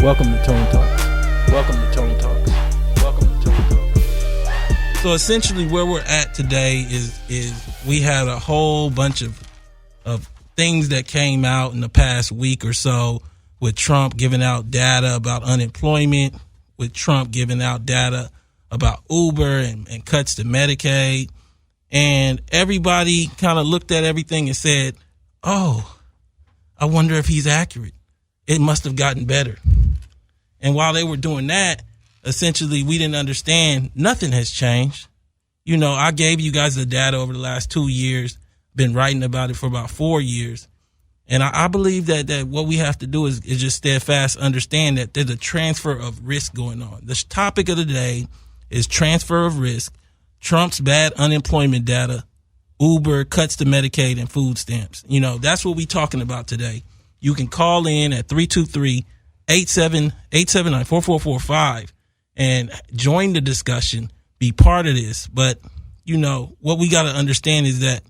Welcome to Tone Talks. Welcome to Tone Talks. Welcome to Tone Talks. So essentially where we're at today is we had a whole bunch of things that came out in the past week or so, with Trump giving out data about unemployment, with Trump giving out data about Uber and cuts to Medicaid. And everybody kind of looked at everything and said, oh, I wonder if he's accurate. It must have gotten better. And while they were doing that, essentially we didn't understand nothing has changed. You know, I gave you guys the data over the last 2 years, been writing about it for about 4 years. And I believe that what we have to do is just steadfast understand that there's a transfer of risk going on. The topic of the day is transfer of risk, Trump's bad unemployment data, Uber, cuts to Medicaid, and food stamps. You know, that's what we're talking about today. You can call in at 323-879-4445 and join the discussion, be part of this. But, you know, what we got to understand is that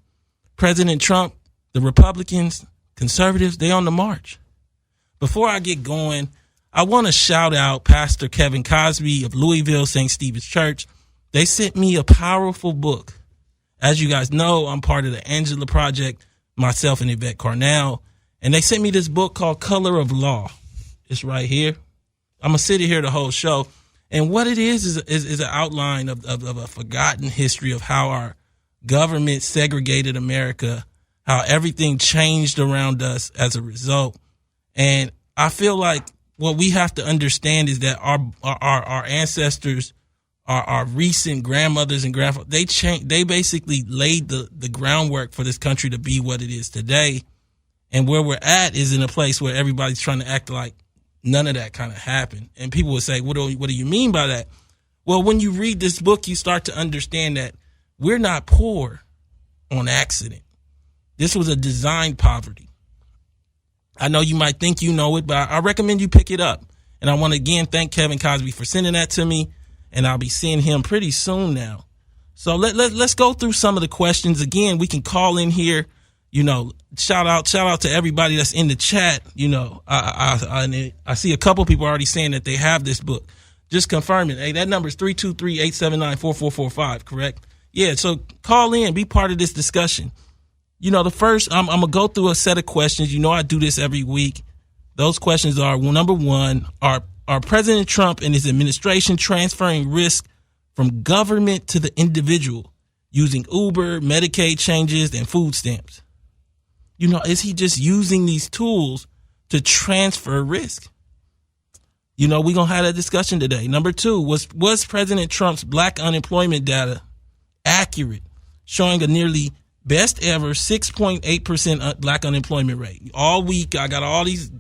President Trump, the Republicans, conservatives, they on the march. Before I get going, I want to shout out Pastor Kevin Cosby of Louisville St. Stephen's Church. They sent me a powerful book. As you guys know, I'm part of the Angela Project, myself and Yvette Carnell. And they sent me this book called Color of Law. It's right here. I'm going to sit here the whole show. And what it is an outline of a forgotten history of how our government segregated America, how everything changed around us as a result. And I feel like what we have to understand is that our ancestors, our recent grandmothers and grandfathers, they basically laid the groundwork for this country to be what it is today. And where we're at is in a place where everybody's trying to act like none of that kind of happened. And people would say, what do you mean by that? Well, when you read this book, you start to understand that we're not poor on accident. This was a designed poverty. I know you might think you know it, but I recommend you pick it up. And I want to again thank Kevin Cosby for sending that to me. And I'll be seeing him pretty soon now. So let's go through some of the questions. Again, we can call in here. You know, shout out to everybody that's in the chat. You know, I see a couple people already saying that they have this book. Just confirming. Hey, that number is 323-879-4445, correct? Yeah, so call in, be part of this discussion. You know, the first, I'm going to go through a set of questions. You know, I do this every week. Those questions are, well, number one, are President Trump and his administration transferring risk from government to the individual using Uber, Medicaid changes, and food stamps? You know, is he just using these tools to transfer risk? You know, we're going to have that discussion today. Number two, was President Trump's black unemployment data accurate, showing a nearly best ever 6.8% black unemployment rate? All week, I got all these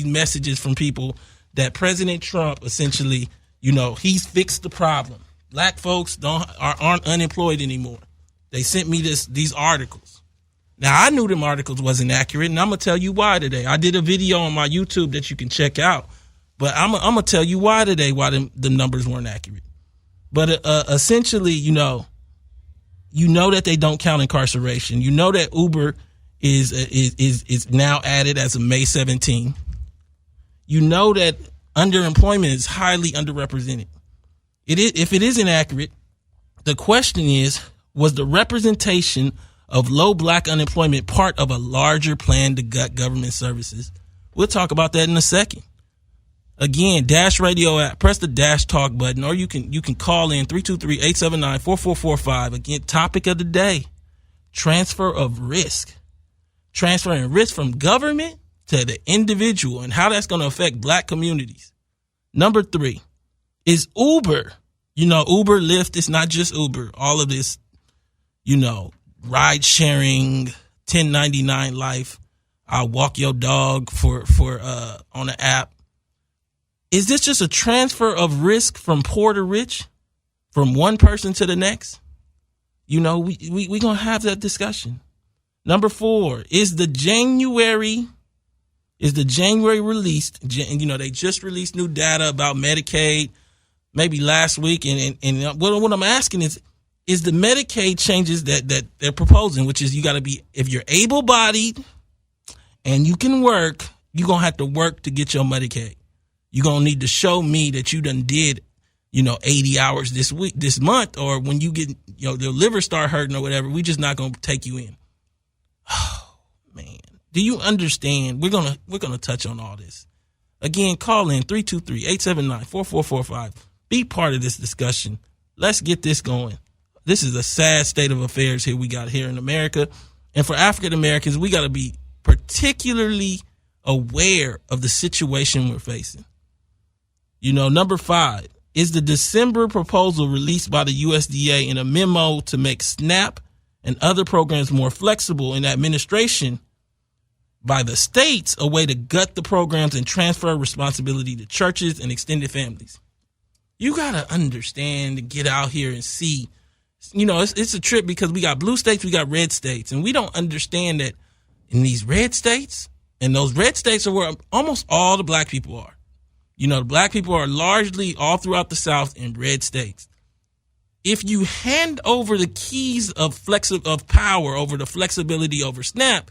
messages from people that President Trump essentially, you know, he's fixed the problem. Black folks aren't unemployed anymore. They sent me these articles. Now, I knew them articles wasn't accurate, and I'm going to tell you why today. I did a video on my YouTube that you can check out, but I'm going to tell you why today, why the numbers weren't accurate. But essentially, you know that they don't count incarceration. You know that Uber is now added as of May 17. You know that underemployment is highly underrepresented. If it isn't accurate, the question is, was the representation of low black unemployment part of a larger plan to gut government services? We'll talk about that in a second. Again, Dash Radio app, press the Dash Talk button, or you can call in 323-879-4445. Again, topic of the day, transfer of risk. Transferring risk from government to the individual and how that's going to affect black communities. Number three, is Uber. You know, Uber, Lyft, it's not just Uber. All of this, you know, ride sharing, 1099 life. I'll walk your dog for on the app. Is this just a transfer of risk from poor to rich, from one person to the next? You know, we going to have that discussion. Number four, is the January released, you know, they just released new data about Medicaid maybe last week. And what I'm asking is the Medicaid changes that they're proposing, which is you got to be, if you're able-bodied and you can work, you're going to have to work to get your Medicaid. you're going to need to show me that you done did, 80 hours this month, or when you get, your liver start hurting or whatever, we just not going to take you in. Oh, man. Do you understand? We're going to touch on all this. Again, call in 323-879-4445. Be part of this discussion. Let's get this going. This is a sad state of affairs we got here in America. And for African Americans, we got to be particularly aware of the situation we're facing. Number 5 is the December proposal released by the USDA in a memo to make SNAP and other programs more flexible in administration by the states, a way to gut the programs and transfer responsibility to churches and extended families. You got to understand and get out here and see, it's a trip because we got blue states, we got red states, and we don't understand that in these red states, and those red states are where almost all the black people are. The black people are largely all throughout the South in red states. If you hand over the keys of power over the flexibility over SNAP,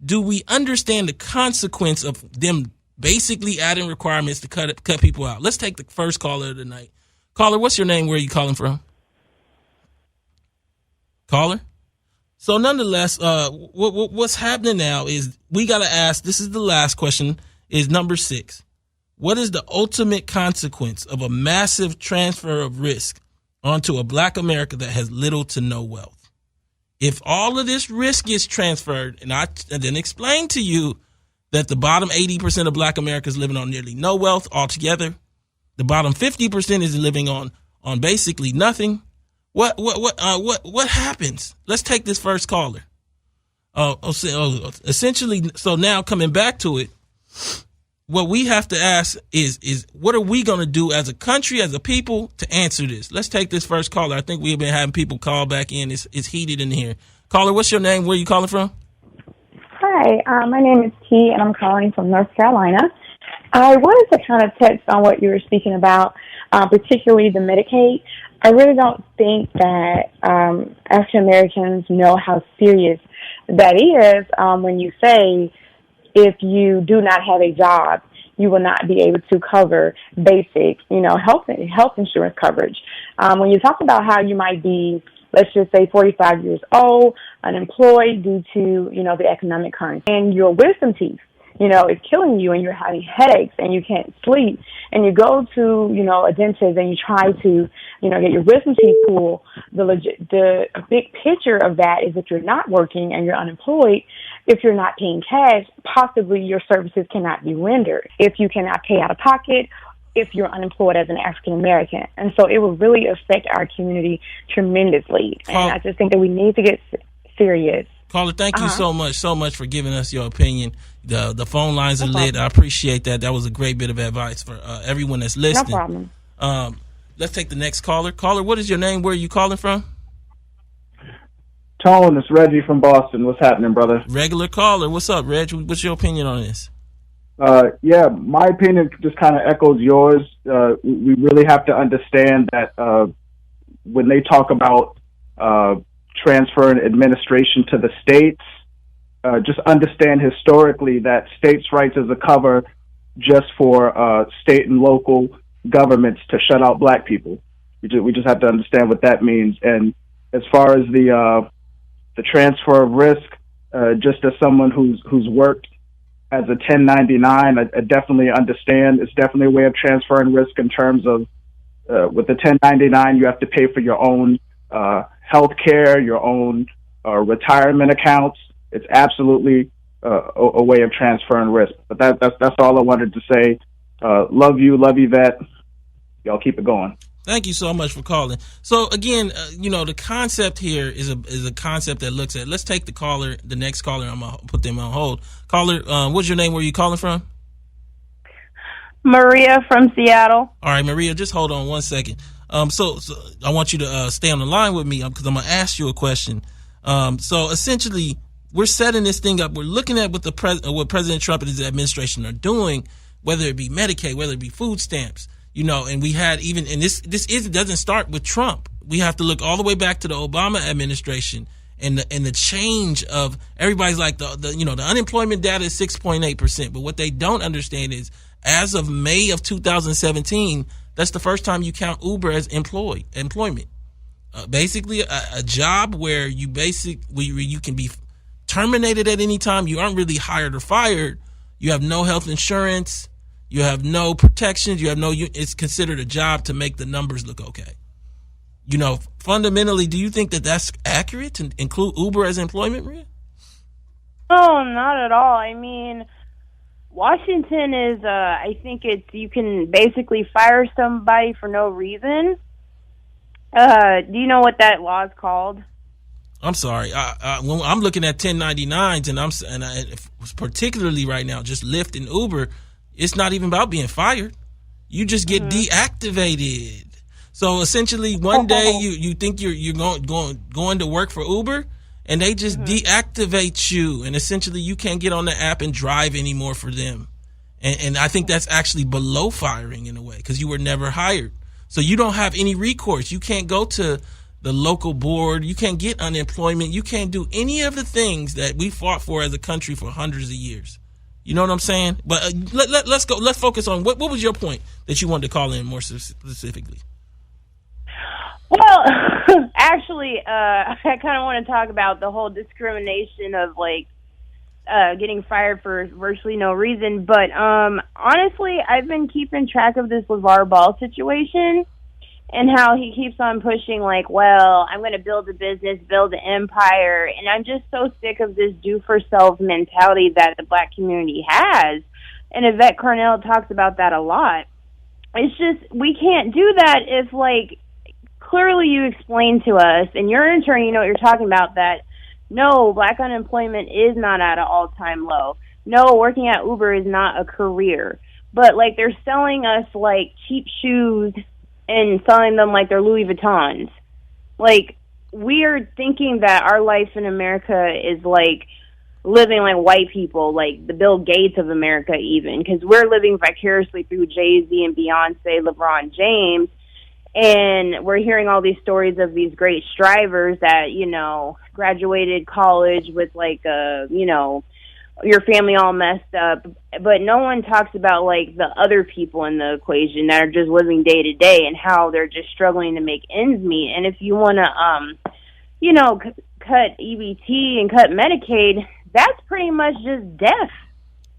do we understand the consequence of them basically adding requirements to cut people out? Let's take the first caller of the night. Caller, what's your name? Where are you calling from? Caller? So nonetheless, what's happening now is we got to ask, this is the last question, is number 6. What is the ultimate consequence of a massive transfer of risk onto a black America that has little to no wealth? If all of this risk gets transferred, and I then explain to you that the bottom 80% of black America is living on nearly no wealth altogether, the bottom 50% is living on basically nothing. What happens? Let's take this first caller. Essentially, so now coming back to it, what we have to ask is what are we going to do as a country, as a people, to answer this? Let's take this first caller. I think we've been having people call back in. It's heated in here. Caller, what's your name? Where are you calling from? Hi, my name is T, and I'm calling from North Carolina. I wanted to kind of touch on what you were speaking about, particularly the Medicaid. I really don't think that African Americans know how serious that is when you say if you do not have a job, you will not be able to cover basic, health insurance coverage. When you talk about how you might be, let's just say 45 years old, unemployed due to, the economic current, and your wisdom teeth, is killing you, and you're having headaches and you can't sleep, and you go to, a dentist and you try to, get your wisdom teeth pulled, the big picture of that is if you're not working and you're unemployed, if you're not paying cash, possibly your services cannot be rendered. If you cannot pay out of pocket, if you're unemployed as an African American. And so it will really affect our community tremendously. And I just think that we need to get serious. Caller, thank you so much for giving us your opinion. The phone lines are lit. I appreciate that. That was a great bit of advice for everyone that's listening. No problem. Let's take the next caller. Caller, what is your name? Where are you calling from? Tone, it's Reggie from Boston. What's happening, brother? Regular caller. What's up, Reg? What's your opinion on this? Yeah, my opinion just kind of echoes yours. We really have to understand that when they talk about transferring administration to the states, just understand historically that states' rights is a cover just for state and local governments to shut out black people. We just have to understand what that means. And as far as the transfer of risk, just as someone who's worked as a 1099, I definitely understand. It's definitely a way of transferring risk in terms of with the 1099, you have to pay for your own health care, your own retirement accounts. It's absolutely a way of transferring risk. But that's all I wanted to say. Love you, Yvette. Y'all keep it going. Thank you so much for calling. So again, the concept here is a concept that looks at. Let's take the next caller. I'm gonna put them on hold. Caller, what's your name? Where are you calling from? Maria from Seattle. All right, Maria, just hold on one second. So I want you to stay on the line with me because I'm gonna ask you a question. So essentially, we're setting this thing up. We're looking at what what President Trump and his administration are doing, whether it be Medicaid, whether it be food stamps. And we had this doesn't start with Trump. We have to look all the way back to the Obama administration and the change of everybody's like the unemployment data is 6.8%. But what they don't understand is as of May of 2017, that's the first time you count Uber as employment. Basically, a job where you can be terminated at any time. You aren't really hired or fired. You have no health insurance. You have no protections. It's considered a job to make the numbers look okay. Fundamentally, do you think that that's accurate to include Uber as employment, Maria? No, not at all. I mean, Washington is, I think you can basically fire somebody for no reason. Do you know what that law is called? I'm sorry. When I'm looking at 1099s, and particularly right now, just Lyft and Uber, it's not even about being fired. You just get deactivated. So essentially, one day you think you're going to work for Uber, and they just deactivate you, and essentially you can't get on the app and drive anymore for them. And I think that's actually below firing in a way, because you were never hired. So you don't have any recourse. You can't go to the local board. You can't get unemployment. You can't do any of the things that we fought for as a country for hundreds of years. You know what I'm saying? But let's go. Let's focus on what was your point that you wanted to call in more specifically. Well, actually, I kind of want to talk about the whole discrimination of getting fired for virtually no reason. But honestly, I've been keeping track of this LeVar Ball situation and how he keeps on pushing well, I'm going to build a business, build an empire. And I'm just so sick of this do-for-self mentality that the black community has. And Yvette Carnell talks about that a lot. It's just, we can't do that if, clearly you explain to us, and you're an attorney, you know what you're talking about, that no, black unemployment is not at an all-time low. No, working at Uber is not a career. But, they're selling us, cheap shoes and selling them like they're Louis Vuittons. We are thinking that our life in America is, living like white people, like the Bill Gates of America even, because we're living vicariously through Jay-Z and Beyonce, LeBron James, and we're hearing all these stories of these great strivers that, graduated college with your family all messed up, but no one talks about the other people in the equation that are just living day to day and how they're just struggling to make ends meet. And if you want to, cut EBT and cut Medicaid, that's pretty much just death.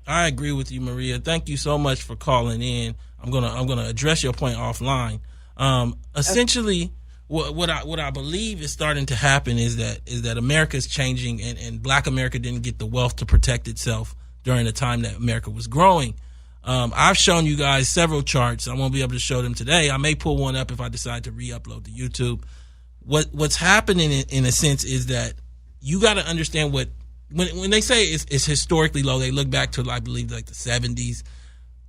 I agree with you, Maria. Thank you so much for calling in. I'm gonna address your point offline. Essentially, what I believe is starting to happen is that America is changing, and Black America didn't get the wealth to protect itself during the time that America was growing. I've shown you guys several charts. I won't be able to show them today. I may pull one up if I decide to re-upload to YouTube. What's happening in a sense is that you got to understand when they say it's historically low, they look back to I believe the 70s.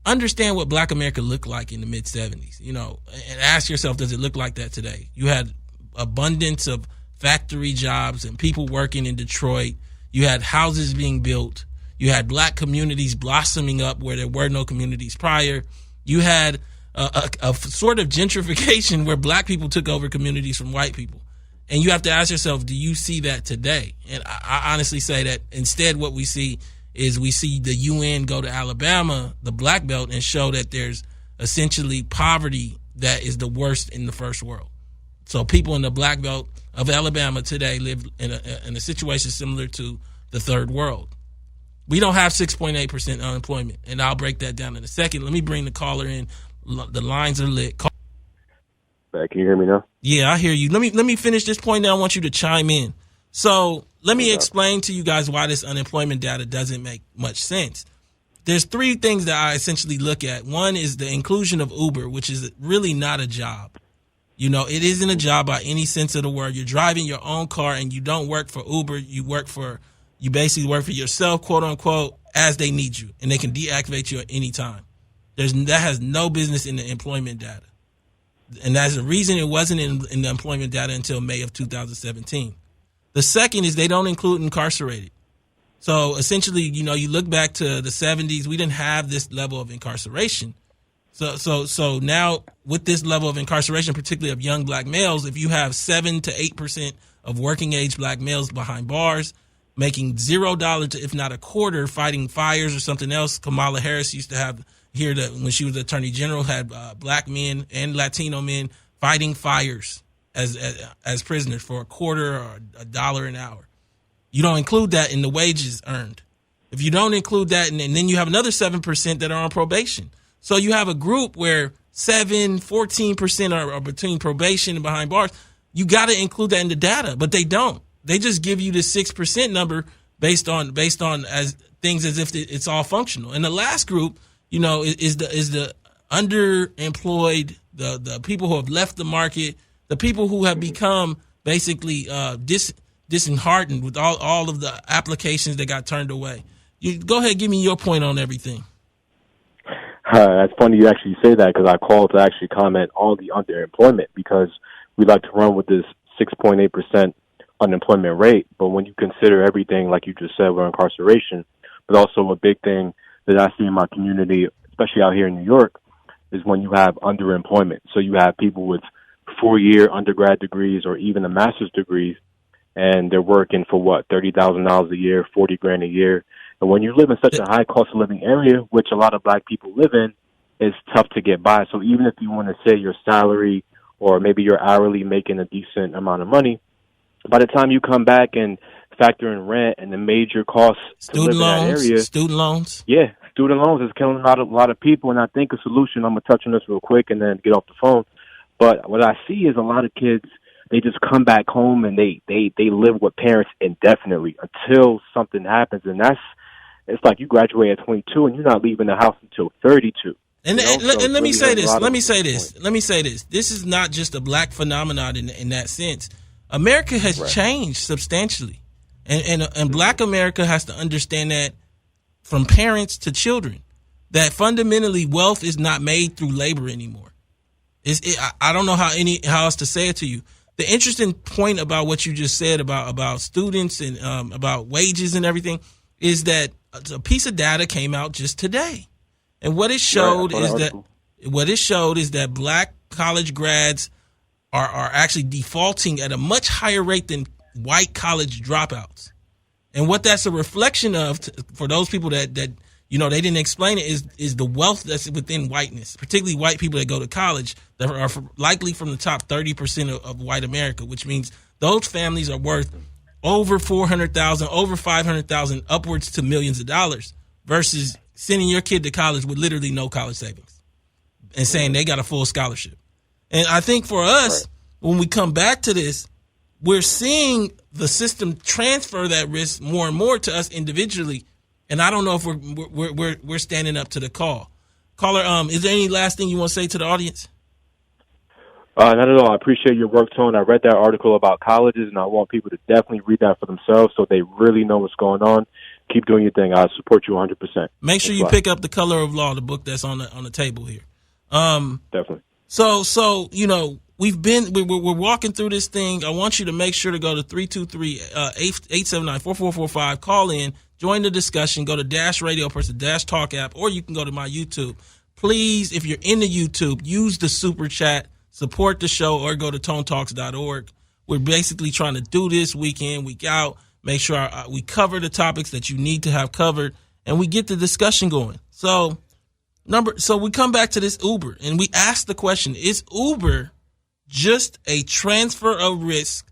Understand what Black America looked like in the mid 70s, and ask yourself, does it look like that today? You had abundance of factory jobs and people working in Detroit. You had houses being built. You had Black communities blossoming up where there were no communities prior. You had a sort of gentrification where Black people took over communities from white people. And you have to ask yourself, do you see that today? And I honestly say that instead what we see is we see the UN go to Alabama, the Black Belt, and show that there's essentially poverty that is the worst in the first world. So people in the Black Belt of Alabama today live in a situation similar to the third world. We don't have 6.8% unemployment, and I'll break that down in a second. Let me bring the caller in. The lines are lit. Can you hear me now? Yeah, I hear you. Let me finish this point now. I want you to chime in. So let me explain to you guys why this unemployment data doesn't make much sense. There's three things that I essentially look at. One is the inclusion of Uber, which is really not a job. It isn't a job by any sense of the word. You're driving your own car and you don't work for Uber. You basically work for yourself, quote unquote, as they need you, and they can deactivate you at any time. That has no business in the employment data. And that's the reason it wasn't in the employment data until May of 2017. The second is they don't include incarcerated. So essentially, you look back to the 70s, we didn't have this level of incarceration. So now with this level of incarceration, particularly of young Black males, if you have 7 to 8% of working age Black males behind bars, making $0, if not a quarter, fighting fires or something else. Kamala Harris used to have here that when she was Attorney General, had black men and Latino men fighting fires as prisoners for a quarter or $1 an hour. You don't include that in the wages earned. If you don't include that, and then you have another 7% that are on probation. So you have a group where 14% are between probation and behind bars. You got to include that in the data, but they don't. They just give you the 6% number based on as things as if it's all functional. And the last group, is the underemployed, the people who have left the market, the people who have become basically disheartened with all of the applications that got turned away. You go ahead, give me your point on everything. That's funny you actually say that, because I called to actually comment on the underemployment, because we like to run with this 6.8% unemployment rate. But when you consider everything, like you just said, we're incarceration, but also a big thing that I see in my community, especially out here in New York, is when you have underemployment. So you have people with 4-year undergrad degrees or even a master's degree, and they're working for $30,000 a year, $40,000 a year. And when you live in such a high cost of living area, which a lot of black people live in, it's tough to get by. So even if you want to say your salary or maybe you're hourly making a decent amount of money, by the time you come back and factor in rent and the major costs to live in that area. Student loans. Yeah, student loans is killing a lot of people. And I think a solution, I'm going to touch on this real quick and then get off the phone. But what I see is a lot of kids, they just come back home and they live with parents indefinitely until something happens. And it's like you graduate at 22 and you're not leaving the house until 32. And let me say this. This is not just a black phenomenon in that sense. America has changed substantially. And black America has to understand that, from parents to children, that fundamentally wealth is not made through labor anymore. I don't know how else to say it to you. The interesting point about what you just said about students and about wages and everything is that a piece of data came out just today. And what it showed is that black college grads are actually defaulting at a much higher rate than white college dropouts. And what that's a reflection of, for those people that they didn't explain it, is the wealth that's within whiteness, particularly white people that go to college that are likely from the top 30% of white America, which means those families are worth over $400,000, over $500,000, upwards to millions of dollars, versus sending your kid to college with literally no college savings and saying they got a full scholarship. And I think for us, when we come back to this, we're seeing the system transfer that risk more and more to us individually. And I don't know if we're standing up to the call. Caller, is there any last thing you want to say to the audience? Not at all. I appreciate your work, Tone. I read that article about colleges, and I want people to definitely read that for themselves so they really know what's going on. Keep doing your thing. I support you 100%. Make sure you pick up The Color of Law, the book that's on the table here. Definitely. So we're walking through this thing. I want you to make sure to go to 323-879-4445. Call in, join the discussion. Go to Dash Radio, press the Dash Talk app, or you can go to my YouTube. Please, if you're in the YouTube, use the super chat, support the show, or go to tonetalks.org. We're basically trying to do this week in, week out. Make sure we cover the topics that you need to have covered, and we get the discussion going. So we come back to this Uber, and we ask the question: is Uber just a transfer of risk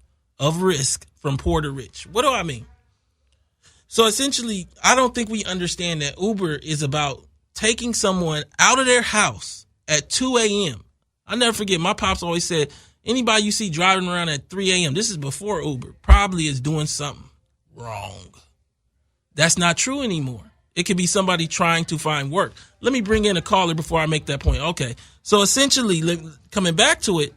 from poor to rich? What do I mean? So essentially, I don't think we understand that Uber is about taking someone out of their house at 2 a.m. I'll never forget, my pops always said, anybody you see driving around at 3 a.m., this is before Uber, probably is doing something wrong. That's not true anymore. It could be somebody trying to find work. Let me bring in a caller before I make that point. Okay. So essentially, coming back to it,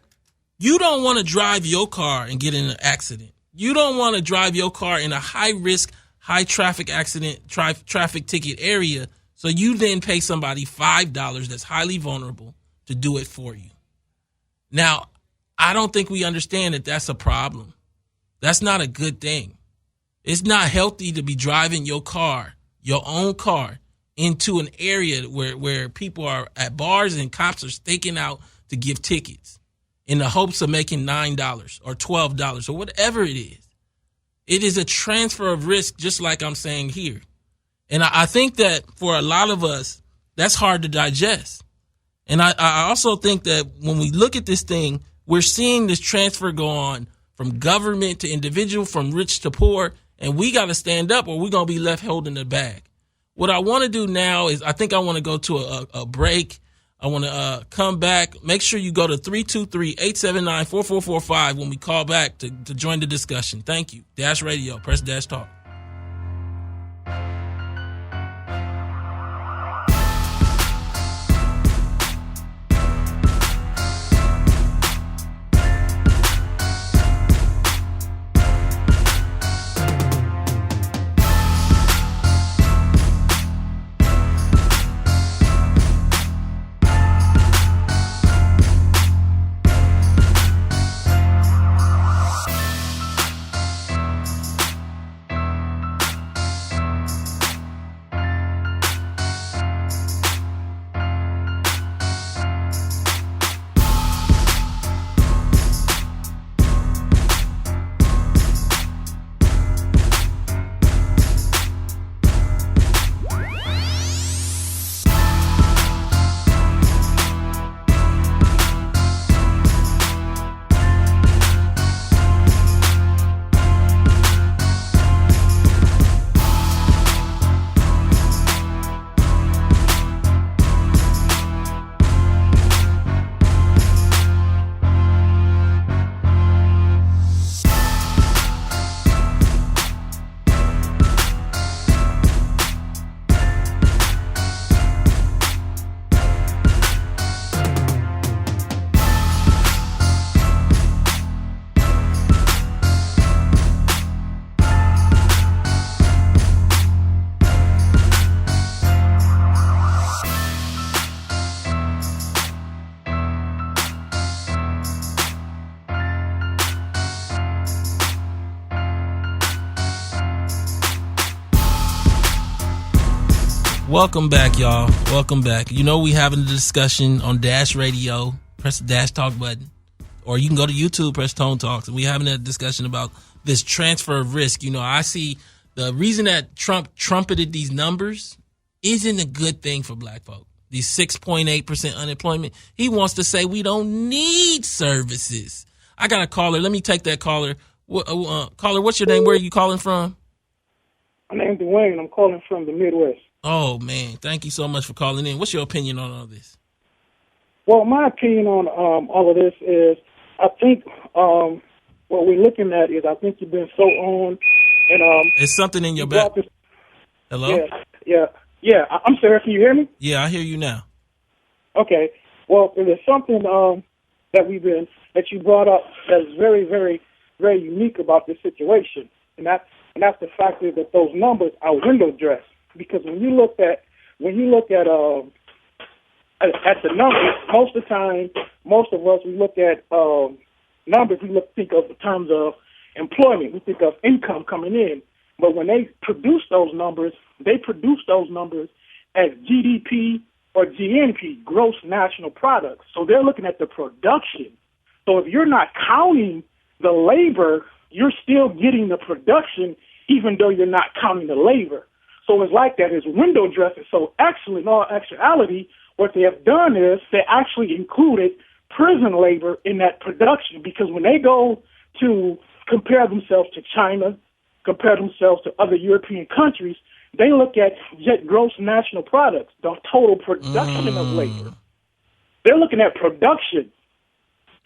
you don't want to drive your car and get in an accident. You don't want to drive your car in a high-risk, high-traffic accident, traffic ticket area, so you then pay somebody $5 that's highly vulnerable to do it for you. Now, I don't think we understand that that's a problem. That's not a good thing. It's not healthy to be driving your car, your own car, into an area where people are at bars and cops are staking out to give tickets in the hopes of making $9 or $12 or whatever it is. It is a transfer of risk, just like I'm saying here. And I think that for a lot of us, that's hard to digest. And I also think that when we look at this thing, we're seeing this transfer go on from government to individual, from rich to poor, and we got to stand up or we're going to be left holding the bag. What I want to do now is I think I want to go to a break. I want to come back. Make sure you go to 323-879-4445 when we call back to join the discussion. Thank you. Dash Radio, press dash talk. Welcome back, y'all. Welcome back. You know we having a discussion on Dash Radio. Press the Dash Talk button. Or you can go to YouTube, press Tone Talks. And we having a discussion about this transfer of risk. You know, I see the reason that Trump trumpeted these numbers isn't a good thing for black folk. These 6.8% unemployment. He wants to say we don't need services. I got a caller. Let me take that caller. Caller, what's your name? Where are you calling from? My name's Dwayne. I'm calling from the Midwest. Oh, man. Thank you so much for calling in. What's your opinion on all this? Well, my opinion on all of this is I think what we're looking at is I think you've been so on. And it's something in your back. Hello? Yeah. I'm sorry. Can you hear me? Yeah, I hear you now. Okay. Well, there's something that you brought up that's very, very, very unique about this situation. And that's the fact that those numbers are window dressed. Because when you look at the numbers, most of the time, most of us, we look at numbers, think of in terms of employment, we think of income coming in. But when they produce those numbers as GDP or GNP, gross national product. So they're looking at the production. So if you're not counting the labor, you're still getting the production, even though you're not counting the labor. So it's like that. It's window dressing. So actually, in all actuality, what they have done is they actually included prison labor in that production, because when they go to compare themselves to China, compare themselves to other European countries, they look at gross national products, the total production of labor. They're looking at production.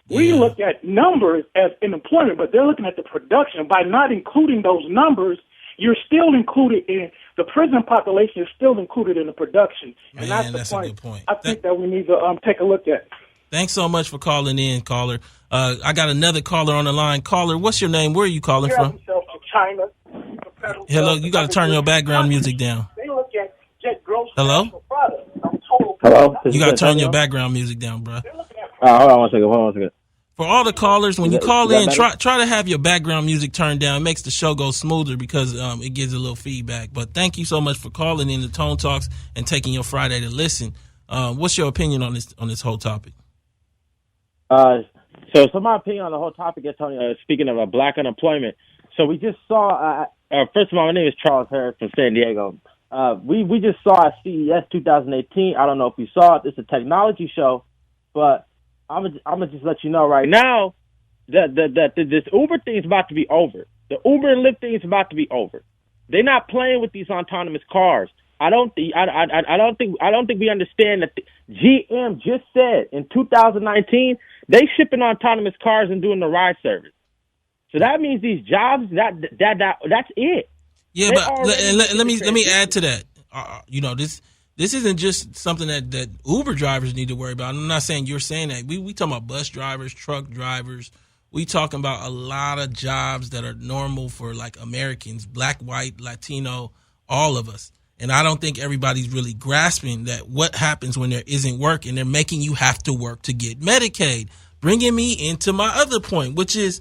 We look at numbers as unemployment, but they're looking at the production. By not including those numbers, you're still included in the prison population is still included in the production. Man, and that's a good point. I think that we need to take a look at. Thanks so much for calling in, caller. I got another caller on the line. Caller, what's your name? Where are you calling from? China. Hello, you got to turn your background music down. They look at gross Hello? national product. Hello? You got to turn your background music down, bro. Hold on one second. For all the callers, when you call in, try to have your background music turned down. It makes the show go smoother because it gives a little feedback. But thank you so much for calling in the Tone Talks and taking your Friday to listen. What's your opinion on this whole topic? So my opinion on the whole topic is, Tony, speaking of black unemployment, So we just saw. First of all, my name is Charles Harris from San Diego. We just saw at CES 2018. I don't know if you saw it. It's a technology show, but I'm gonna just let you know right now that this Uber thing is about to be over. The Uber and Lyft thing is about to be over. They're not playing with these autonomous cars. I don't think we understand that GM just said in 2019 they shipping autonomous cars and doing the ride service. So that means these jobs that's it. Yeah, but let me add to that. This isn't just something that Uber drivers need to worry about. I'm not saying you're saying that. We talking about bus drivers, truck drivers. We talking about a lot of jobs that are normal for like Americans, black, white, Latino, all of us. And I don't think everybody's really grasping that what happens when there isn't work and they're making you have to work to get Medicaid. Bringing me into my other point, which is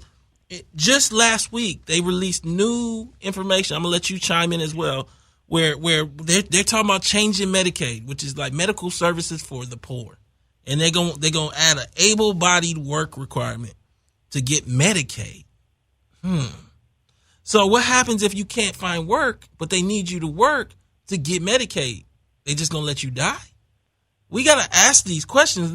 just last week they released new information. I'm gonna let you chime in as well, where they're talking about changing Medicaid, which is like medical services for the poor, and they're gonna add an able-bodied work requirement to get Medicaid. So what happens if you can't find work, but they need you to work to get Medicaid? They just gonna let you die? We got to ask these questions.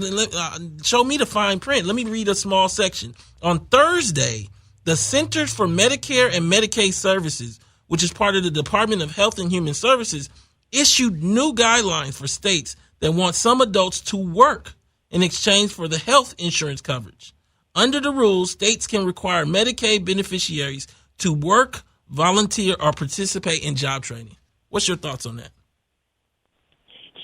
Show me the fine print. Let me read a small section. On Thursday, the Centers for Medicare and Medicaid Services, which is part of the Department of Health and Human Services, issued new guidelines for states that want some adults to work in exchange for the health insurance coverage. Under the rules, states can require Medicaid beneficiaries to work, volunteer, or participate in job training. What's your thoughts on that?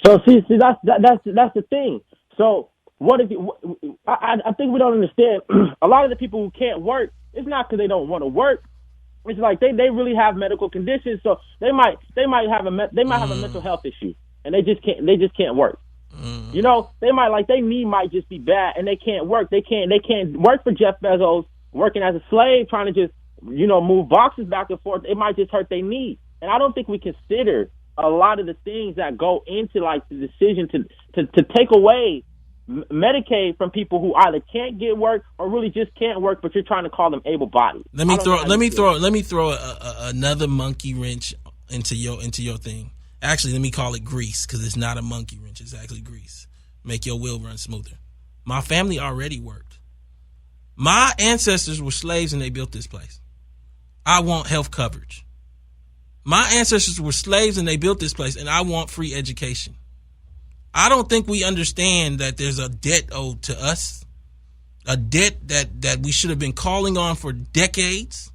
So see, that's the thing. So what if I think we don't understand. A lot of the people who can't work, it's not because they don't want to work. It's like they really have medical conditions, so they might have a mental health issue, and they just can't work. You know, their knee might just be bad, and they can't work. They can't work for Jeff Bezos, working as a slave, trying to just move boxes back and forth. It might just hurt their knee, and I don't think we consider a lot of the things that go into like the decision to take away Medicaid from people who either can't get work or really just can't work, but you're trying to call them able-bodied. Let me throw another monkey wrench into your thing. Actually, let me call it grease, because it's not a monkey wrench. It's actually grease. Make your wheel run smoother. My family already worked. My ancestors were slaves and they built this place. I want health coverage. My ancestors were slaves and they built this place, and I want free education. I don't think we understand that there's a debt owed to us, a debt that we should have been calling on for decades,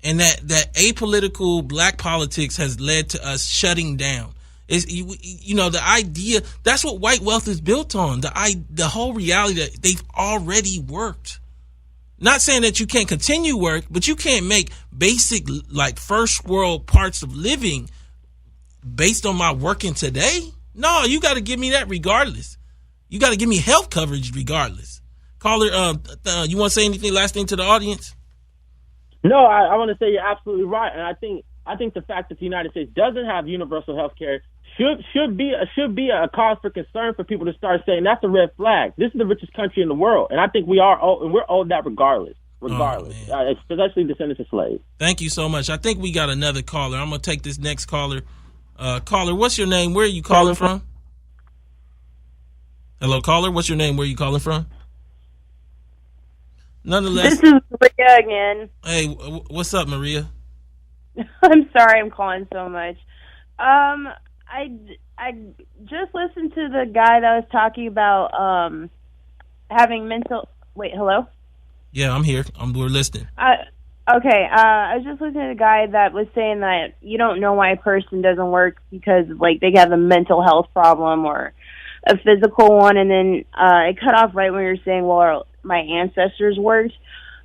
and that apolitical black politics has led to us shutting down. The idea, that's what white wealth is built on, the whole reality that they've already worked. Not saying that you can't continue work, but you can't make basic, like, first world parts of living based on my working today. No, you got to give me that regardless. You got to give me health coverage regardless. Caller, you want to say anything, last thing to the audience? No, I want to say you're absolutely right. And I think the fact that the United States doesn't have universal health care should be a cause for concern for people to start saying that's a red flag. This is the richest country in the world, and I think we're owed that regardless, especially descendants of slaves. Thank you so much. I think we got another caller. I'm gonna take this next caller. Caller, what's your name? Where are you calling from? Hello, caller. What's your name? Where are you calling from? Nonetheless, this is Maria again. Hey, what's up, Maria? I'm sorry, I'm calling so much. I just listened to the guy that was talking about having mental. Wait, hello? Yeah, I'm here. We're listening. Okay. I was just listening to the guy that was saying that you don't know why a person doesn't work because like they have a mental health problem or a physical one, and then it cut off right when you were saying, well, my ancestors worked.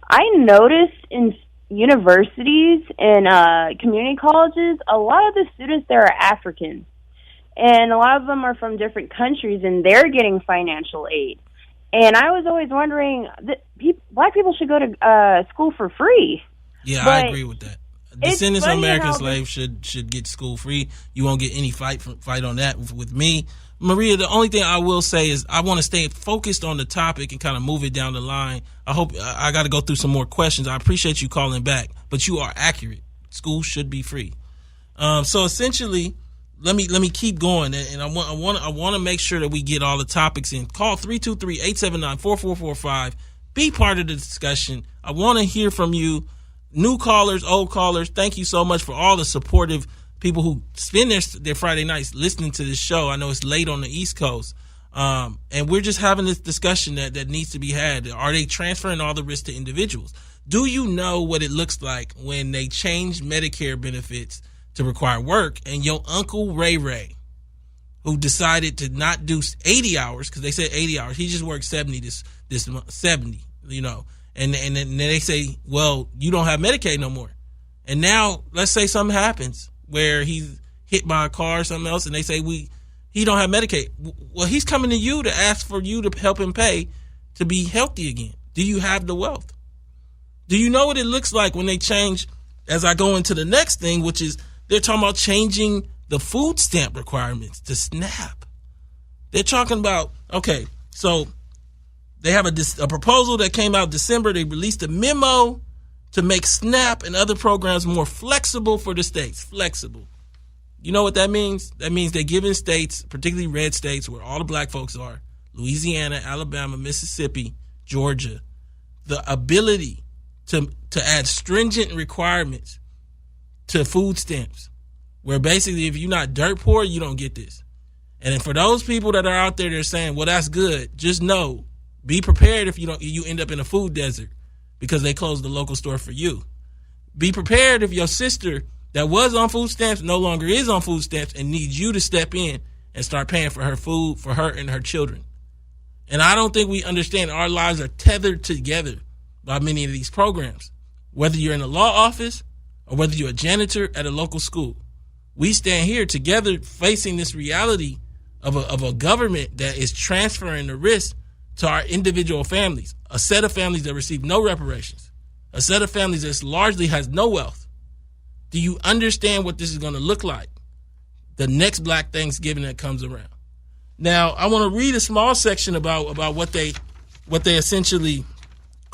I noticed in universities and community colleges, a lot of the students there are African. And a lot of them are from different countries, and they're getting financial aid. And I was always wondering that black people should go to school for free. Yeah, I agree with that. Descendants of funny American how slaves should get school free. You won't get any fight on that with me. Maria, the only thing I will say is I want to stay focused on the topic and kind of move it down the line. I hope I got to go through some more questions. I appreciate you calling back, but you are accurate. School should be free. So essentially, let me keep going, and I want to make sure that we get all the topics in. Call 323-879-4445. Be part of the discussion. I want to hear from you, new callers, old callers. Thank you so much for all the supportive people who spend their Friday nights listening to this show. I know it's late on the East Coast, and we're just having this discussion that needs to be had. Are they transferring all the risk to individuals? Do you know what it looks like when they change Medicare benefits to require work, and your Uncle Ray, who decided to not do 80 hours, because they said 80 hours, he just worked 70 this month, 70, and then they say, well, you don't have Medicaid no more. And now let's say something happens where he's hit by a car or something else, and they say he don't have Medicaid. Well, he's coming to you to ask for you to help him pay to be healthy again. Do you have the wealth? Do you know what it looks like when they change, as I go into the next thing, which is they're talking about changing the food stamp requirements to SNAP. They're talking about, okay, so they have a proposal that came out December. They released a memo to make SNAP and other programs more flexible for the states. Flexible. You know what that means? That means they're giving states, particularly red states where all the black folks are, Louisiana, Alabama, Mississippi, Georgia, the ability to add stringent requirements to food stamps, where basically if you're not dirt poor, you don't get this. And then for those people that are out there that are saying, well, that's good, just know, be prepared if you end up in a food desert because they closed the local store for you. Be prepared if your sister that was on food stamps no longer is on food stamps and needs you to step in and start paying for her food for her and her children. And I don't think we understand our lives are tethered together by many of these programs. Whether you're in a law office or whether you're a janitor at a local school, we stand here together facing this reality of a government that is transferring the risk to our individual families, a set of families that receive no reparations, a set of families that largely has no wealth. Do you understand what this is going to look like the next Black Thanksgiving that comes around? Now, I want to read a small section about what they essentially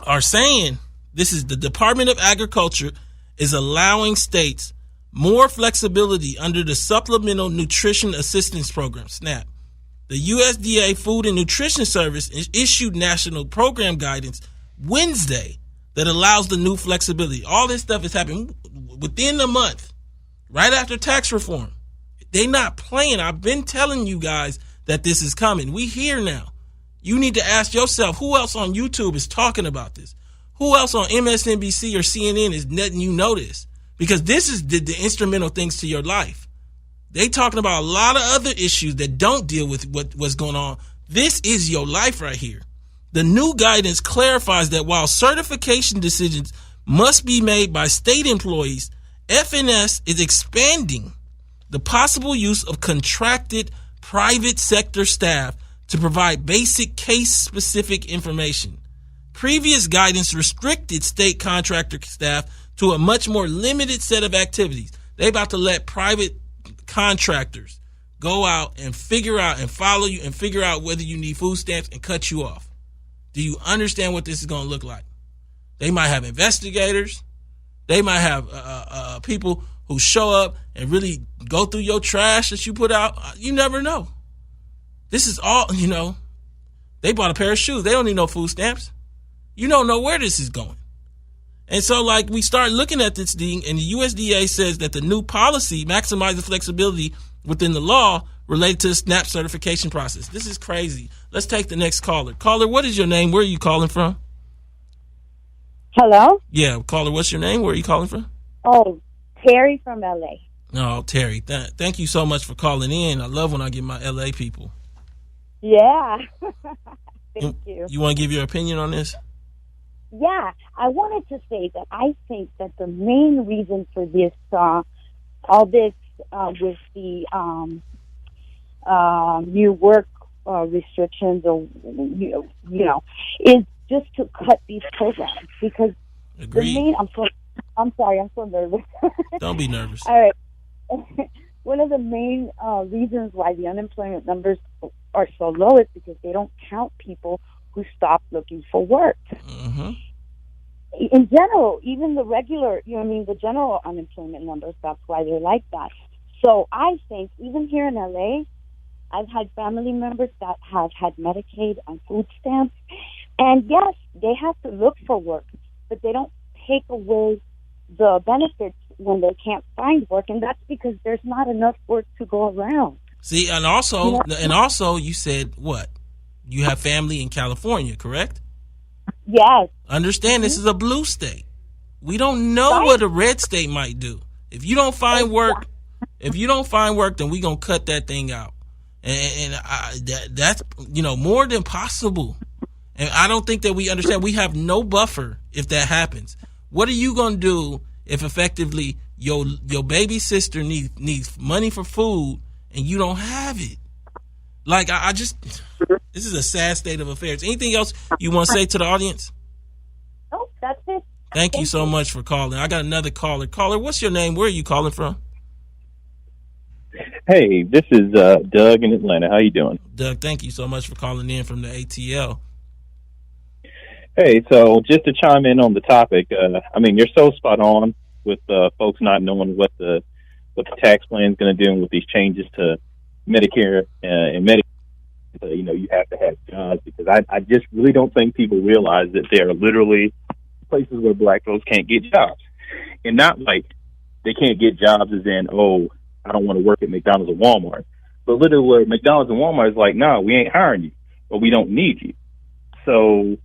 are saying. This is the Department of Agriculture is allowing states more flexibility under the Supplemental Nutrition Assistance Program, SNAP. The USDA Food and Nutrition Service issued national program guidance Wednesday that allows the new flexibility. All this stuff is happening within a month, right after tax reform. They not playing. I've been telling you guys that this is coming. We here now. You need to ask yourself, who else on YouTube is talking about this? Who else on MSNBC or CNN is letting you know this? Because this is the instrumental things to your life. They talking about a lot of other issues that don't deal with what's going on. This is your life right here. The new guidance clarifies that while certification decisions must be made by state employees, FNS is expanding the possible use of contracted private sector staff to provide basic case-specific information. Previous guidance restricted state contractor staff to a much more limited set of activities. They about to let private contractors go out and figure out and follow you and figure out whether you need food stamps and cut you off. Do you understand what this is going to look like? They might have investigators. They might have people who show up and really go through your trash that you put out. You never know. This is all, they bought a pair of shoes. They don't need no food stamps. You don't know where this is going. And so, we start looking at this thing, and the USDA says that the new policy maximizes flexibility within the law related to the SNAP certification process. This is crazy. Let's take the next caller. Caller, what is your name? Where are you calling from? Hello? Yeah, caller, what's your name? Where are you calling from? Oh, Terry from L.A. Oh, Terry, thank you so much for calling in. I love when I get my L.A. people. Yeah. Thank you. You want to give your opinion on this? Yeah, I wanted to say that I think that the main reason for this, all this with the new work restrictions, or is just to cut these programs, because Agreed. I'm sorry, I'm so nervous. Don't be nervous. All right. One of the main reasons why the unemployment numbers are so low is because they don't count people who stop looking for work. Mm-hmm. In general, even the regular, the general unemployment numbers, that's why they're like that. So I think even here in LA, I've had family members that have had Medicaid and food stamps. And yes, they have to look for work, but they don't take away the benefits when they can't find work. And that's because there's not enough work to go around. See, and also you said what? You have family in California, correct? Yes. Understand, this is a blue state. We don't know what a red state might do. If you don't find work, then we're going to cut that thing out. And that's more than possible. And I don't think that we understand. We have no buffer if that happens. What are you going to do if effectively your baby sister needs money for food and you don't have it? Like, this is a sad state of affairs. Anything else you want to say to the audience? Nope, that's it. Thank you so much for calling. I got another caller. Caller, what's your name? Where are you calling from? Hey, this is Doug in Atlanta. How you doing? Doug, thank you so much for calling in from the ATL. Hey, so just to chime in on the topic, you're so spot on with folks not knowing what the tax plan is going to do with these changes to Medicare and Medicaid. You have to have jobs, because I just really don't think people realize that there are literally places where black folks can't get jobs. And not like they can't get jobs as in, oh, I don't want to work at McDonald's or Walmart. But literally where McDonald's and Walmart is like, no, we ain't hiring you, or we don't need you. So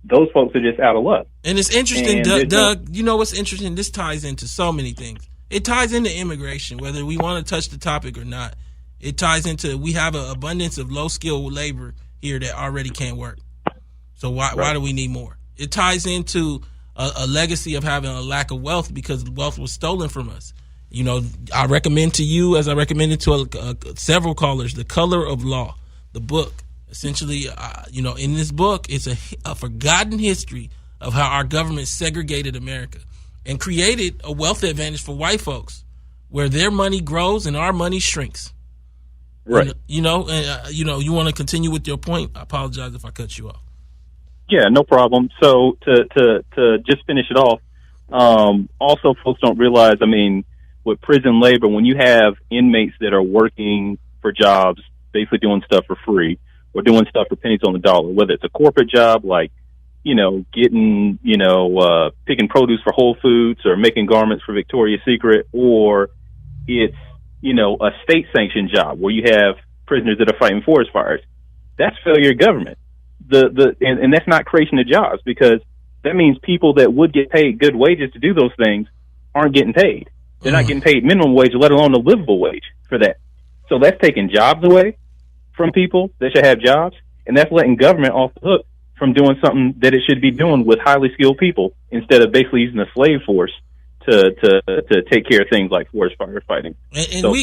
those folks are just out of luck. And it's interesting, Doug, you know what's interesting? This ties into so many things. It ties into immigration, whether we want to touch the topic or not. It ties into, we have an abundance of low-skilled labor here that already can't work. So why do we need more? It ties into a legacy of having a lack of wealth because wealth was stolen from us. I recommend to you, as I recommended to several callers, The Color of Law, the book. Essentially, in this book, it's a forgotten history of how our government segregated America and created a wealth advantage for white folks, where their money grows and our money shrinks. Right. You want to continue with your point? I apologize if I cut you off. Yeah, no problem. So to just finish it off, also folks don't realize, with prison labor, when you have inmates that are working for jobs, basically doing stuff for free or doing stuff for pennies on the dollar, whether it's a corporate job like, getting, picking produce for Whole Foods or making garments for Victoria's Secret, or it's, a state sanctioned job where you have prisoners that are fighting forest fires. That's failure of government. And that's not creation of jobs, because that means people that would get paid good wages to do those things aren't getting paid. They're not getting paid minimum wage, let alone a livable wage for that. So that's taking jobs away from people that should have jobs, and that's letting government off the hook from doing something that it should be doing with highly skilled people, instead of basically using the slave force to take care of things like forest firefighting. And we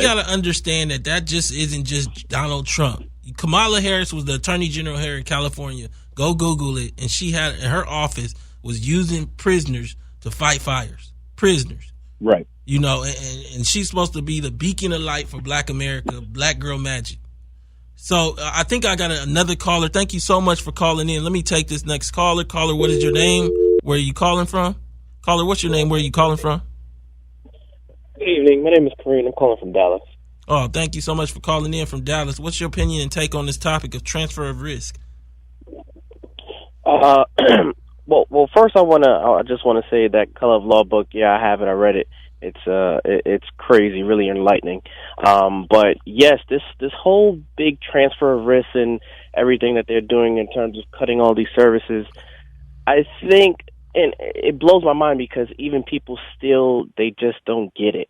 got to understand that just isn't just Donald Trump. Kamala Harris was the Attorney General here in California. Go Google it. And she had, in her office, was using prisoners to fight fires. Prisoners. Right. And she's supposed to be the beacon of light for Black America, Black girl magic. So I think I got another caller. Thank you so much for calling in. Let me take this next caller. Caller, what is your name? Where are you calling from? Caller, what's your name? Where are you calling from? Good evening. My name is Kareem. I'm calling from Dallas. Oh, thank you so much for calling in from Dallas. What's your opinion and take on this topic of transfer of risk? Well, first I just want to say that Color of Law book. Yeah, I have it. I read it. It's crazy, really enlightening. But yes, this whole big transfer of risk and everything that they're doing in terms of cutting all these services, I think, and it blows my mind, because even people still, they just don't get it.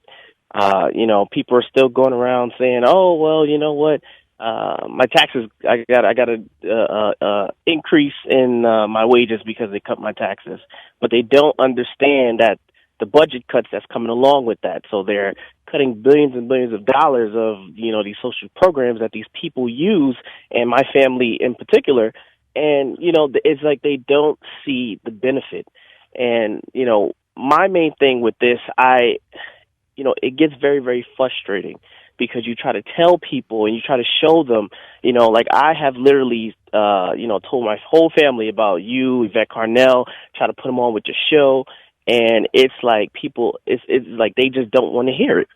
People are still going around saying, "Oh, well, you know what? My taxes, I got a increase in my wages because they cut my taxes," but they don't understand that the budget cuts that's coming along with that. So they're cutting billions and billions of dollars of these social programs that these people use, and my family in particular. And it's like they don't see the benefit. And my main thing with this, it gets very, very frustrating because you try to tell people and you try to show them, like I have literally, told my whole family about you, Yvette Carnell, try to put them on with your show. And it's like people, it's like they just don't want to hear it.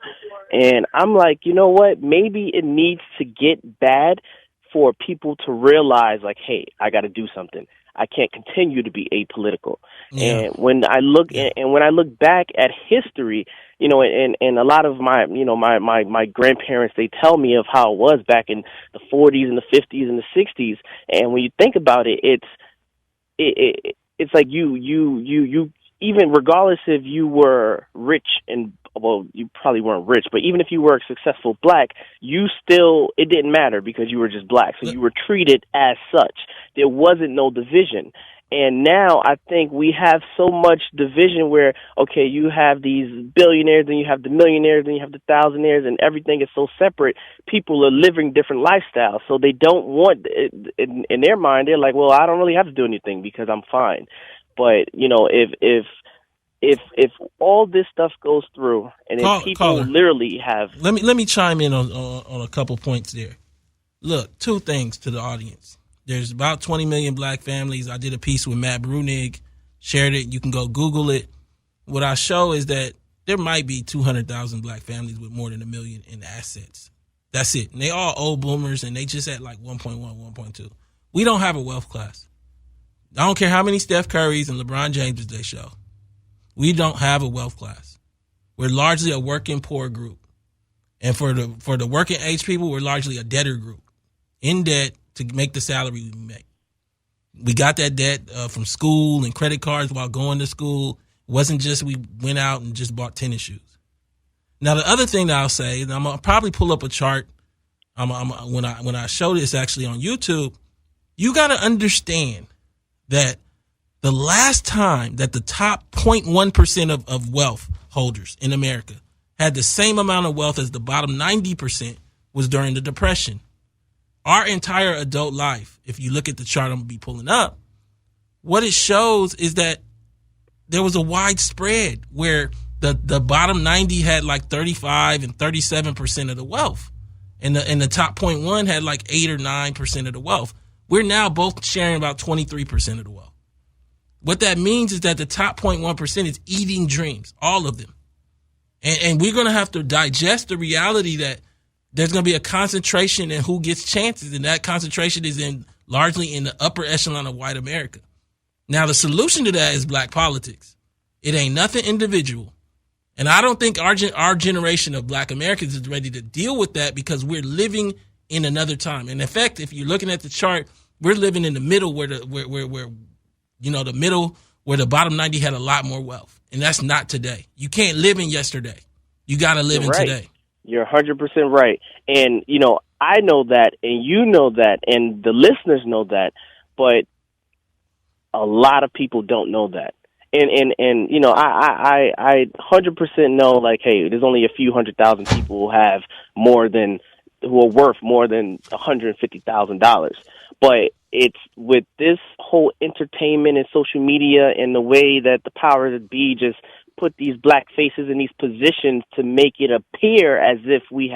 And I'm like, you know what? Maybe it needs to get bad for people to realize, like, hey, I got to do something. I can't continue to be apolitical. Yeah. And when I look back at history, and a lot of my my grandparents, they tell me of how it was back in the 40s and the 50s and the 60s. And when you think about it, it's like you even regardless if you were rich and, well, you probably weren't rich, but even if you were a successful black, it didn't matter because you were just black. So you were treated as such. There wasn't no division. And now I think we have so much division where, okay, you have these billionaires, then you have the millionaires, then you have the thousandaires, and everything is so separate. People are living different lifestyles. So they don't want, in their mind, they're like, well, I don't really have to do anything because I'm fine. But, if all this stuff goes through and if people literally have... Let me chime in on a couple points there. Look, two things to the audience. There's about 20 million black families. I did a piece with Matt Brunig, shared it. You can go Google it. What I show is that there might be 200,000 black families with more than $1 million in assets. That's it. And they all old boomers, and they just at like 1.1, 1.2. We don't have a wealth class. I don't care how many Steph Currys and LeBron Jameses they show. We don't have a wealth class. We're largely a working poor group. And for the working age people, we're largely a debtor group, in debt to make the salary we make. We got that debt from school and credit cards while going to school. It wasn't just we went out and just bought tennis shoes. Now, the other thing that I'll say, and I'm going to probably pull up a chart when I show this actually on YouTube, you got to understand that the last time that the top 0.1% of wealth holders in America had the same amount of wealth as the bottom 90% was during the Depression. Our entire adult life, if you look at the chart I'm going to be pulling up, what it shows is that there was a wide spread where the bottom 90 had like 35 and 37% of the wealth. And the top 0.1 had like 8 or 9% of the wealth. We're now both sharing about 23% of the wealth. What that means is that the top 0.1% is eating dreams, all of them. And we're going to have to digest the reality that there's going to be a concentration in who gets chances, and that concentration is largely in the upper echelon of white America. Now, the solution to that is black politics. It ain't nothing individual. And I don't think our generation of black Americans is ready to deal with that because we're living in another time. And in fact, if you're looking at the chart, we're living in the middle where the middle where the bottom 90 had a lot more wealth. And that's not today. You can't live in yesterday. You got to live in today. You're 100% right. And, I know that, and you know that, and the listeners know that, but a lot of people don't know that. And I 100% know, like, hey, there's only a few 100,000 people who are worth more than $150,000. But it's with this whole entertainment and social media and the way that the powers that be just put these black faces in these positions to make it appear as if we've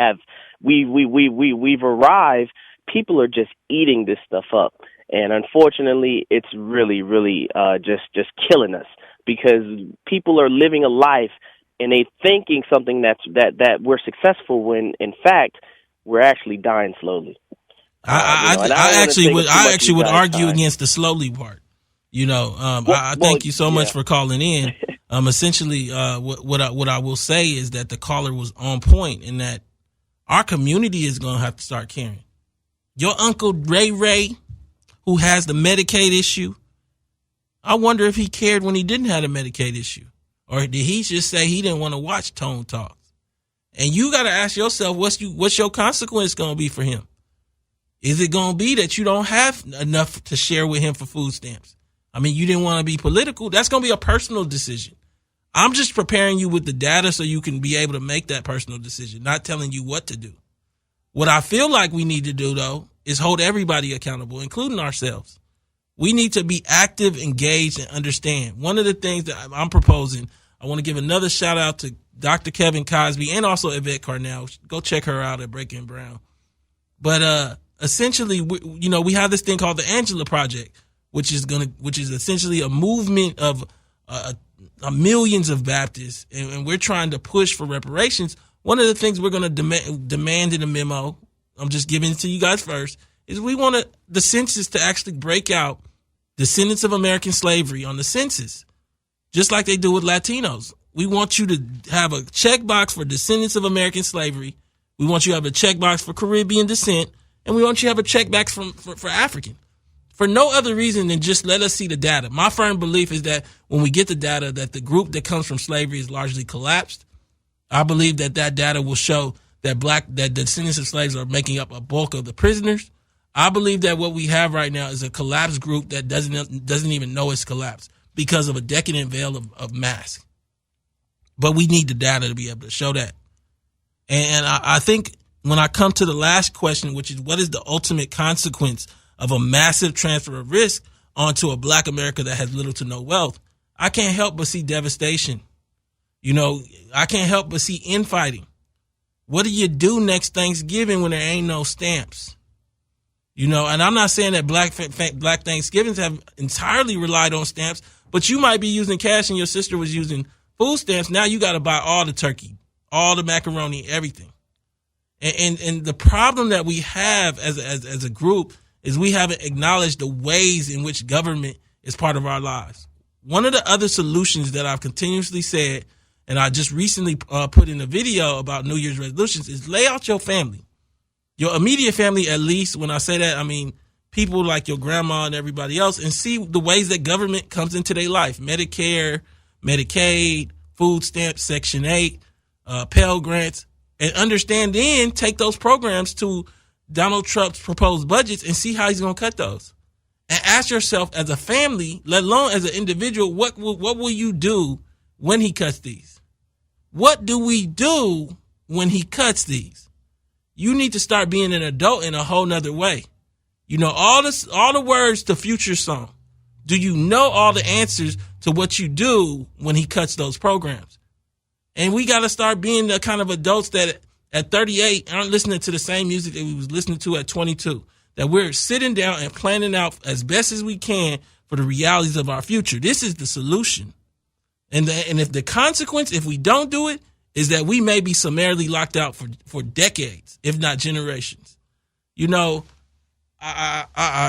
arrived. People are just eating this stuff up, and unfortunately, it's really, really just killing us because people are living a life and they thinking something that we're successful when in fact we're actually dying slowly. I actually would argue against the slowly part. I thank you so much for calling in. Essentially, what I will say is that the caller was on point in that our community is going to have to start caring. Your Uncle Ray, who has the Medicaid issue, I wonder if he cared when he didn't have a Medicaid issue. Or did he just say he didn't want to watch Tone Talks? And you got to ask yourself, what's your consequence going to be for him? Is it going to be that you don't have enough to share with him for food stamps? I mean, you didn't want to be political. That's going to be a personal decision. I'm just preparing you with the data so you can be able to make that personal decision, not telling you what to do. What I feel like we need to do, though, is hold everybody accountable, including ourselves. We need to be active, engaged, and understand. One of the things that I'm proposing, I want to give another shout out to Dr. Kevin Cosby and also Yvette Carnell. Go check her out at Breaking Brown. But essentially, we have this thing called the Angela Project, which is essentially a movement of millions of Baptists, and we're trying to push for reparations. One of the things we're going to demand in the memo, I'm just giving it to you guys first, is we want the census to actually break out descendants of American slavery on the census, just like they do with Latinos. We want you to have a checkbox for descendants of American slavery. We want you to have a checkbox for Caribbean descent, and we want you to have a checkbox for African. For no other reason than just let us see the data. My firm belief is that when we get the data, that the group that comes from slavery is largely collapsed. I believe that data will show that that descendants of slaves are making up a bulk of the prisoners. I believe that what we have right now is a collapsed group that doesn't even know it's collapsed because of a decadent veil of mask. But we need the data to be able to show that. And I think when I come to the last question, which is what is the ultimate consequence of a massive transfer of risk onto a Black America that has little to no wealth, I can't help but see devastation. I can't help but see infighting. What do you do next Thanksgiving when there ain't no stamps? And I'm not saying that Black Thanksgivings have entirely relied on stamps, but you might be using cash and your sister was using food stamps. Now you got to buy all the turkey, all the macaroni, everything. And the problem that we have as a group is we haven't acknowledged the ways in which government is part of our lives. One of the other solutions that I've continuously said, and I just recently put in a video about New Year's resolutions, is lay out your family. Your immediate family, at least. When I say that, I mean people like your grandma and everybody else, and see the ways that government comes into their life. Medicare, Medicaid, food stamps, Section 8, Pell Grants, and understand then take those programs to Donald Trump's proposed budgets and see how he's going to cut those. And ask yourself as a family, let alone as an individual, what will you do when he cuts these? What do we do when he cuts these? You need to start being an adult in a whole nother way. All the words to Future song. Do you know all the answers to what you do when he cuts those programs? And we got to start being the kind of adults that at 38 aren't listening to the same music that we was listening to at 22. That we're sitting down and planning out as best as we can for the realities of our future. This is the solution. And if the consequence, if we don't do it, is that we may be summarily locked out for decades, if not generations. I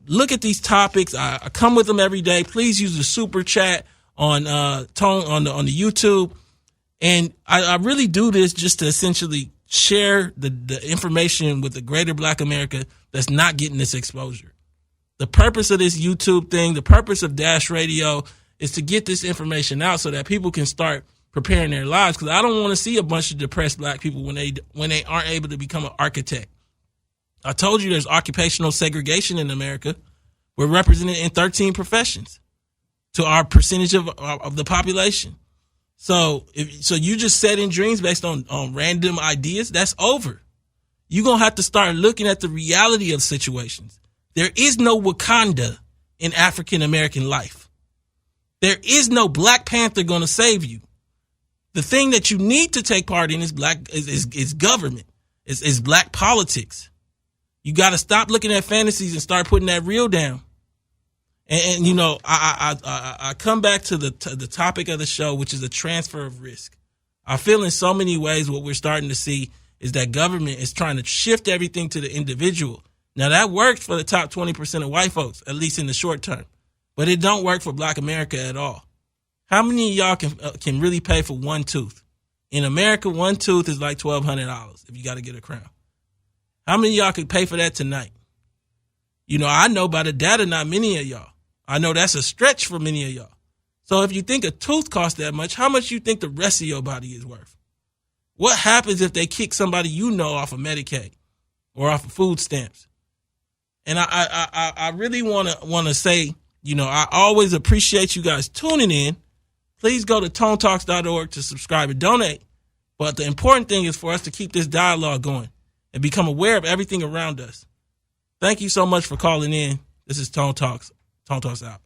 look at these topics. I come with them every day. Please use the super chat on the YouTube. And I really do this just to essentially share the information with the greater Black America that's not getting this exposure. The purpose of this YouTube thing, the purpose of Dash Radio is to get this information out so that people can start preparing their lives. Because I don't want to see a bunch of depressed Black people when they aren't able to become an architect. I told you there's occupational segregation in America. We're represented in 13 professions to our percentage of the population. So you just setting dreams based on random ideas, that's over. You're going to have to start looking at the reality of situations. There is no Wakanda in African American life. There is no Black Panther going to save you. The thing that you need to take part in is government. Is Black politics. You got to stop looking at fantasies and start putting that real down. And I come back to the topic of the show, which is a transfer of risk. I feel in so many ways what we're starting to see is that government is trying to shift everything to the individual. Now that works for the top 20% of white folks, at least in the short term, but it don't work for Black America at all. How many of y'all can really pay for one tooth? In America, one tooth is like $1,200 if you got to get a crown. How many of y'all could pay for that tonight? I know by the data, not many of y'all. I know that's a stretch for many of y'all. So if you think a tooth costs that much, how much you think the rest of your body is worth? What happens if they kick somebody off of Medicaid or off of food stamps? And I really want to say, I always appreciate you guys tuning in. Please go to tonetalks.org to subscribe and donate. But the important thing is for us to keep this dialogue going and become aware of everything around us. Thank you so much for calling in. This is Tone Talks. Tone Talks out.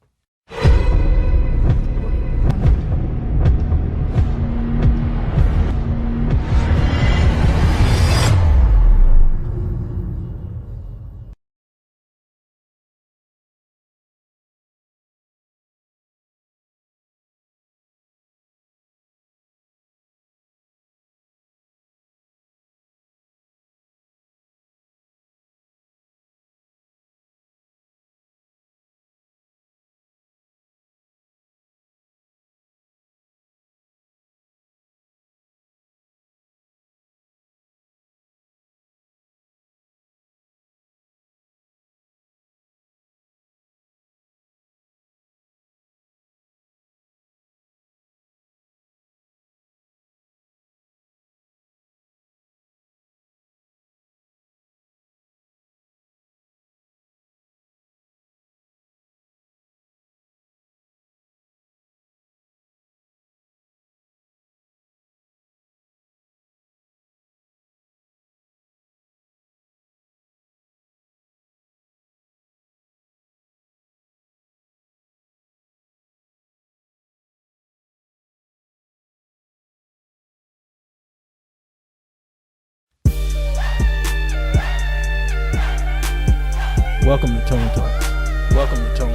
Welcome to Tone Talks. Welcome to Tone